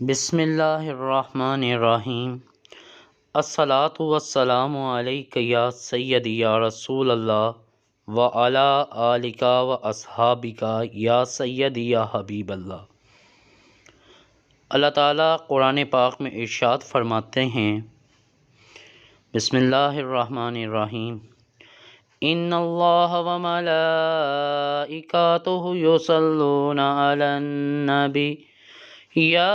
بسم اللہ الرحمن الرحیم۔ الصلاۃ والسلام علیک یا سیدی یا رسول اللہ وعلی آلک و اصحابک یا سیدی یا حبیب اللہ۔ اللہ تعالیٰ قرآن پاک میں ارشاد فرماتے ہیں، بسم اللہ الرحمن الرحیم، ان اللہ و ملائکتہ یصلون علی النبی یا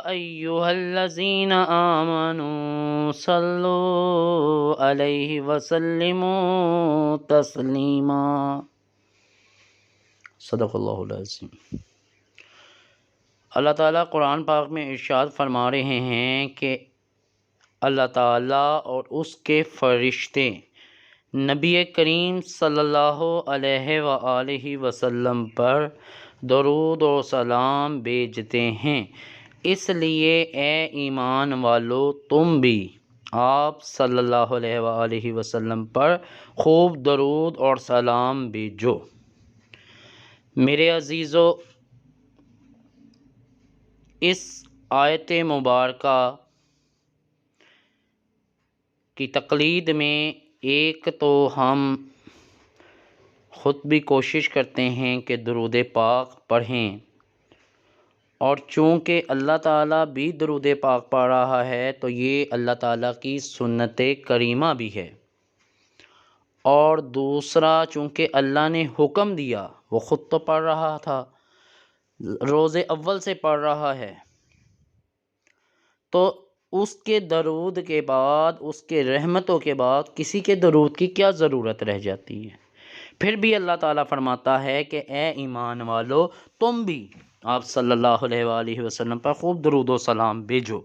ایہا الذین آمنوا صلوا علیہ وسلموا تسلیما۔ صدق اللہ العظیم۔ اللہ تعالیٰ قرآن پاک میں ارشاد فرما رہے ہیں کہ اللہ تعالیٰ اور اس کے فرشتے نبی کریم صلی اللہ علیہ وآلہ وسلم پر درود و سلام بھیجتے ہیں، اس لیے اے ایمان والو تم بھی آپ صلی اللہ علیہ وآلہ وسلم پر خوب درود اور سلام بھیجو۔ میرے عزیزو، اس آیت مبارکہ کی تقلید میں ایک تو ہم خود بھی کوشش کرتے ہیں کہ درود پاک پڑھیں، اور چونکہ اللہ تعالیٰ بھی درود پاک پڑھ رہا ہے تو یہ اللہ تعالیٰ کی سنت کریمہ بھی ہے، اور دوسرا چونکہ اللہ نے حکم دیا، وہ خود تو پڑھ رہا تھا، روز اول سے پڑھ رہا ہے، تو اس کے درود کے بعد، اس کے رحمتوں کے بعد کسی کے درود کی کیا ضرورت رہ جاتی ہے؟ پھر بھی اللہ تعالیٰ فرماتا ہے کہ اے ایمان والو تم بھی آپ صلی اللہ علیہ وآلہ وسلم پر خوب درود و سلام بھیجو۔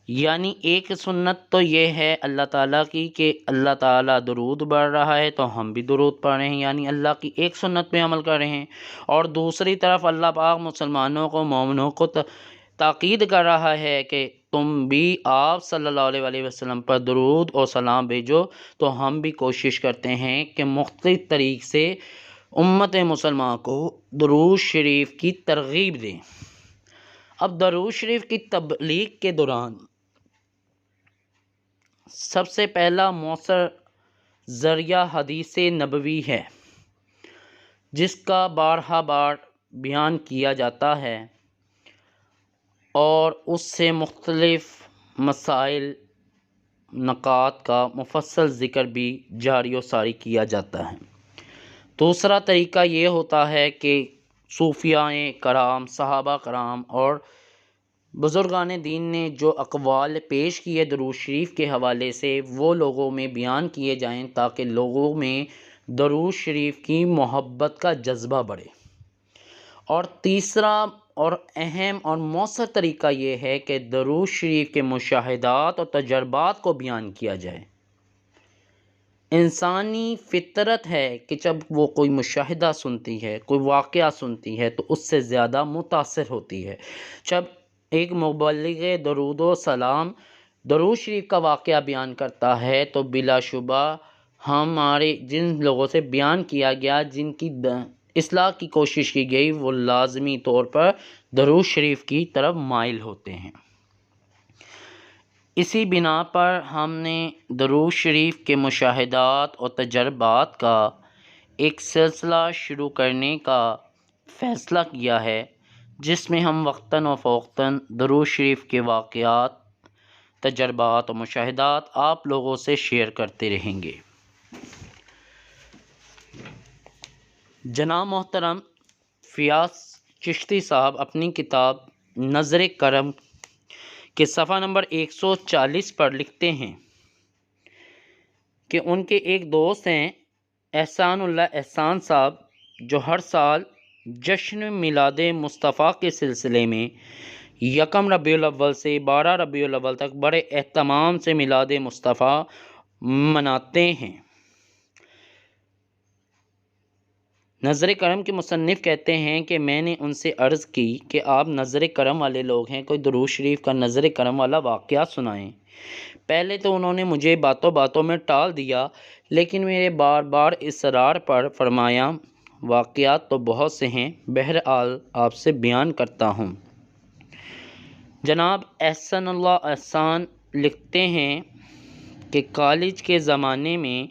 یعنی ایک سنت تو یہ ہے اللہ تعالیٰ کی کہ اللہ تعالیٰ درود پڑھ رہا ہے تو ہم بھی درود پڑھ رہے ہیں، یعنی اللہ کی ایک سنت پہ عمل کر رہے ہیں، اور دوسری طرف اللہ پاک مسلمانوں کو، مومنوں کو تاکید کر رہا ہے کہ تم بھی آپ صلی اللہ علیہ وآلہ وسلم پر درود اور سلام بھیجو۔ تو ہم بھی کوشش کرتے ہیں کہ مختلف طریق سے امت مسلمان کو درود شریف کی ترغیب دیں۔ اب درود شریف کی تبلیغ کے دوران سب سے پہلا مؤثر ذریعہ حدیث نبوی ہے، جس کا بارہا بار بیان کیا جاتا ہے، اور اس سے مختلف مسائل، نکات کا مفصل ذکر بھی جاری و ساری کیا جاتا ہے۔ دوسرا طریقہ یہ ہوتا ہے کہ صوفیاء کرام، صحابہ کرام اور بزرگان دین نے جو اقوال پیش کیے درود شریف کے حوالے سے، وہ لوگوں میں بیان کیے جائیں تاکہ لوگوں میں درود شریف کی محبت کا جذبہ بڑھے۔ اور تیسرا اور اہم اور مؤثر طریقہ یہ ہے کہ درود شریف کے مشاہدات اور تجربات کو بیان کیا جائے۔ انسانی فطرت ہے کہ جب وہ کوئی مشاہدہ سنتی ہے، کوئی واقعہ سنتی ہے، تو اس سے زیادہ متاثر ہوتی ہے۔ جب ایک مبلغ درود و سلام درود شریف کا واقعہ بیان کرتا ہے تو بلا شبہ ہمارے جن لوگوں سے بیان کیا گیا، جن کی اصلاح کی کوشش کی گئی، وہ لازمی طور پر درود شریف کی طرف مائل ہوتے ہیں۔ اسی بنا پر ہم نے درود شریف کے مشاہدات اور تجربات کا ایک سلسلہ شروع کرنے کا فیصلہ کیا ہے، جس میں ہم وقتاً و فوقتاً درود شریف کے واقعات، تجربات اور مشاہدات آپ لوگوں سے شیئر کرتے رہیں گے۔ جناب محترم فیاض چشتی صاحب اپنی کتاب نظر کرم کے صفحہ نمبر 140 پر لکھتے ہیں کہ ان کے ایک دوست ہیں احسان اللہ احسان صاحب، جو ہر سال جشن میلاد مصطفیٰ کے سلسلے میں 1 ربیع الاول سے 12 ربیع الاول تک بڑے اہتمام سے میلاد مصطفیٰ مناتے ہیں۔ نظر کرم کے مصنف کہتے ہیں کہ میں نے ان سے عرض کی کہ آپ نظر کرم والے لوگ ہیں، کوئی درود شریف کا نظر کرم والا واقعہ سنائیں۔ پہلے تو انہوں نے مجھے باتوں باتوں میں ٹال دیا، لیکن میرے بار بار اصرار پر فرمایا واقعات تو بہت سے ہیں، بہرحال آپ سے بیان کرتا ہوں۔ جناب احسن اللہ احسان لکھتے ہیں کہ کالج کے زمانے میں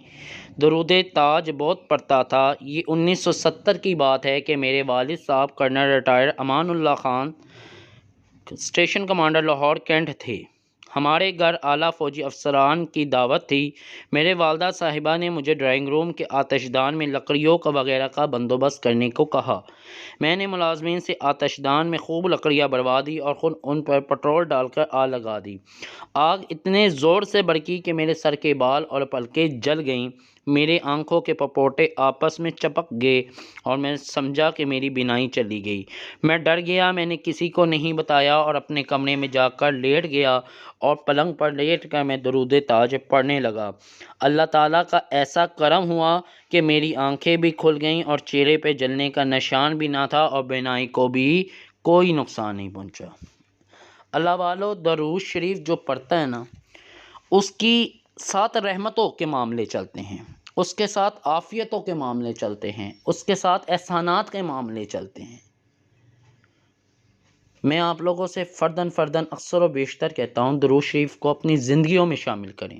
درود تاج بہت پڑھتا تھا۔ یہ 1970 کی بات ہے کہ میرے والد صاحب colonel retired Amanullah Khan station commander Lahore cantt تھے۔ ہمارے گھر اعلیٰ فوجی افسران کی دعوت تھی۔ میرے والدہ صاحبہ نے مجھے ڈرائنگ روم کے آتش دان میں لکڑیوں کا وغیرہ کا بندوبست کرنے کو کہا۔ میں نے ملازمین سے آتش دان میں خوب لکڑیاں بڑھوا دی اور خود ان پر پٹرول ڈال کر آگ لگا دی۔ آگ اتنے زور سے بھڑکی کہ میرے سر کے بال اور پلکیں جل گئیں۔ میرے آنکھوں کے پپوٹے آپس میں چپک گئے اور میں سمجھا کہ میری بینائی چلی گئی۔ میں ڈر گیا۔ میں نے کسی کو نہیں بتایا اور اپنے کمرے میں جا کر لیٹ گیا اور پلنگ پر لیٹ کر میں درود تاج پڑھنے لگا۔ اللہ تعالیٰ کا ایسا کرم ہوا کہ میری آنکھیں بھی کھل گئیں اور چہرے پہ جلنے کا نشان بھی نہ تھا اور بینائی کو بھی کوئی نقصان نہیں پہنچا۔ اللہ والو، درود شریف جو پڑھتا ہے نا، اس کی ساتھ رحمتوں کے معاملے چلتے ہیں، اس کے ساتھ عافیتوں کے معاملے چلتے ہیں، اس کے ساتھ احسانات کے معاملے چلتے ہیں۔ میں آپ لوگوں سے فرداً اکثر و بیشتر کہتا ہوں درود شریف کو اپنی زندگیوں میں شامل کریں۔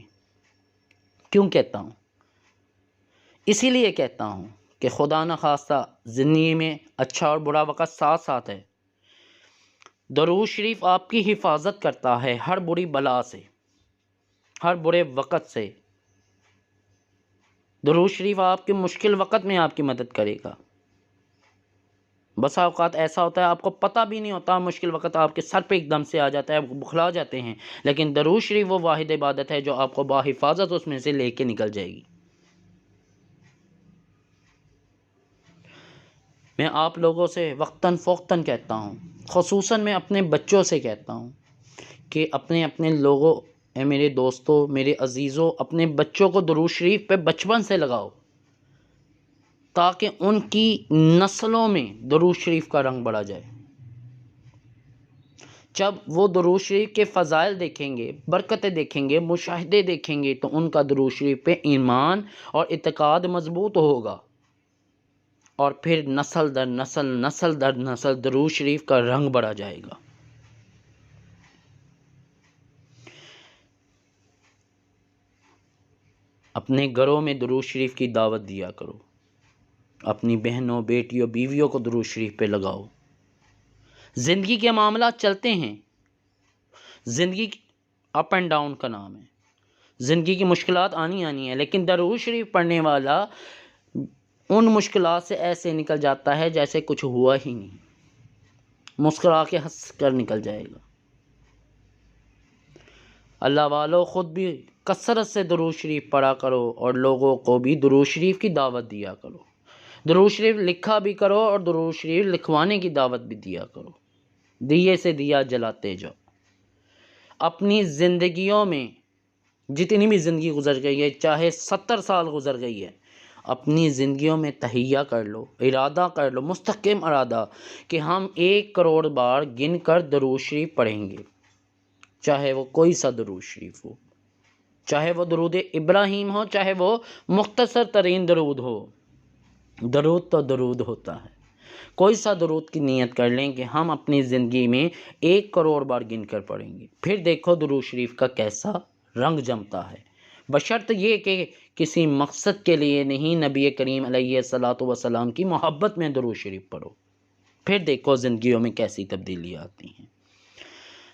کیوں کہتا ہوں؟ اسی لیے کہتا ہوں کہ خدا نخواستہ زندگی میں اچھا اور برا وقت ساتھ ساتھ ہے۔ درود شریف آپ کی حفاظت کرتا ہے ہر بری بلا سے، ہر برے وقت سے۔ درود شریف آپ کے مشکل وقت میں آپ کی مدد کرے گا۔ بسا اوقات ایسا ہوتا ہے آپ کو پتہ بھی نہیں ہوتا، مشکل وقت آپ کے سر پہ ایک دم سے آ جاتا ہے، آپ بخلا جاتے ہیں، لیکن درود شریف وہ واحد عبادت ہے جو آپ کو باحفاظت اس میں سے لے کے نکل جائے گی۔ میں آپ لوگوں سے وقتاً فوقتاً کہتا ہوں، خصوصاً میں اپنے بچوں سے کہتا ہوں کہ اپنے لوگوں، اے میرے دوستوں، میرے عزیزوں، اپنے بچوں کو درود شریف پہ بچپن سے لگاؤ تاکہ ان کی نسلوں میں درود شریف کا رنگ بڑھا جائے۔ جب وہ درود شریف کے فضائل دیکھیں گے، برکتیں دیکھیں گے، مشاہدے دیکھیں گے، تو ان کا درود شریف پہ ایمان اور اعتقاد مضبوط ہوگا، اور پھر نسل در نسل، نسل در نسل درود شریف کا رنگ بڑھا جائے گا۔ اپنے گھروں میں درود شریف کی دعوت دیا کرو، اپنی بہنوں، بیٹیوں، بیویوں کو درود شریف پہ لگاؤ۔ زندگی کے معاملات چلتے ہیں، زندگی اپ اینڈ ڈاؤن کا نام ہے، زندگی کی مشکلات آنی ہے، لیکن درود شریف پڑھنے والا ان مشکلات سے ایسے نکل جاتا ہے جیسے کچھ ہوا ہی نہیں، مسکرا کے ہنس کر نکل جائے گا۔ اللہ والو، خود بھی کثرت سے درود شریف پڑھا کرو اور لوگوں کو بھی درود شریف کی دعوت دیا کرو۔ درود شریف لکھا بھی کرو اور درود شریف لکھوانے کی دعوت بھی دیا کرو۔ دیے سے دیا جلاتے جاؤ۔ اپنی زندگیوں میں جتنی بھی زندگی گزر گئی ہے، چاہے 70 سال گزر گئی ہے، اپنی زندگیوں میں تہیہ کر لو، ارادہ کر لو، مستقیم ارادہ کہ ہم 1 کروڑ بار گن کر درود شریف پڑھیں گے، چاہے وہ کوئی سا درود شریف ہو، چاہے وہ درود ابراہیم ہو، چاہے وہ مختصر ترین درود ہو۔ درود تو درود ہوتا ہے، کوئی سا درود کی نیت کر لیں کہ ہم اپنی زندگی میں 1 کروڑ بار گن کر پڑھیں گے، پھر دیکھو درود شریف کا کیسا رنگ جمتا ہے، بشرط یہ کہ کسی مقصد کے لیے نہیں، نبی کریم علیہ الصلاۃ والسلام کی محبت میں درود شریف پڑھو، پھر دیکھو زندگیوں میں کیسی تبدیلی آتی ہیں۔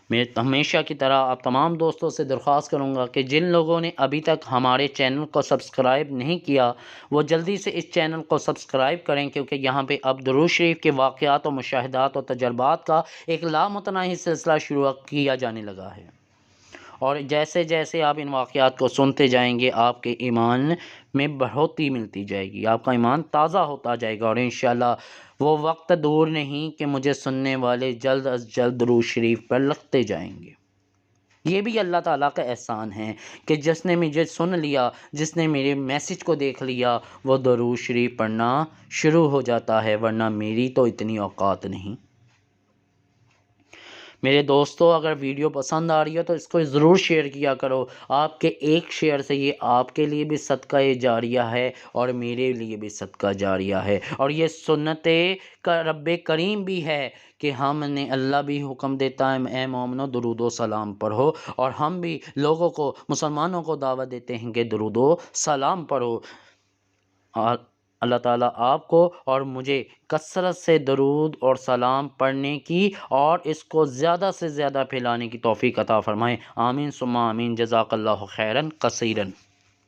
میں ہمیشہ کی طرح آپ تمام دوستوں سے درخواست کروں گا کہ جن لوگوں نے ابھی تک ہمارے چینل کو سبسکرائب نہیں کیا، وہ جلدی سے اس چینل کو سبسکرائب کریں، کیونکہ یہاں پہ اب درود شریف کے واقعات و مشاہدات و تجربات کا ایک لامتناہی سلسلہ شروع کیا جانے لگا ہے، اور جیسے جیسے آپ ان واقعات کو سنتے جائیں گے، آپ کے ایمان میں بڑھوتری ملتی جائے گی، آپ کا ایمان تازہ ہوتا جائے گا، اور انشاءاللہ وہ وقت دور نہیں کہ مجھے سننے والے جلد از جلد درود شریف پر لگتے جائیں گے۔ یہ بھی اللہ تعالیٰ کا احسان ہے کہ جس نے مجھے سن لیا، جس نے میرے میسج کو دیکھ لیا، وہ درود شریف پڑھنا شروع ہو جاتا ہے، ورنہ میری تو اتنی اوقات نہیں۔ میرے دوستو اگر ویڈیو پسند آ رہی ہے تو اس کو ضرور شیئر کیا کرو، آپ کے ایک شیئر سے یہ آپ کے لیے بھی صدقہ جاریہ ہے اور میرے لیے بھی صدقہ جاریہ ہے، اور یہ سنت کا رب کریم بھی ہے کہ ہم نے اللہ بھی حکم دیتا ہے اے مومنو درود و سلام پڑھو، اور ہم بھی لوگوں کو مسلمانوں کو دعوت دیتے ہیں کہ درود و سلام پڑھو۔ اور اللہ تعالیٰ آپ کو اور مجھے کثرت سے درود اور سلام پڑھنے کی اور اس کو زیادہ سے زیادہ پھیلانے کی توفیق عطا فرمائے، آمین ثم آمین، جزاک اللہ خیرا کثیرا۔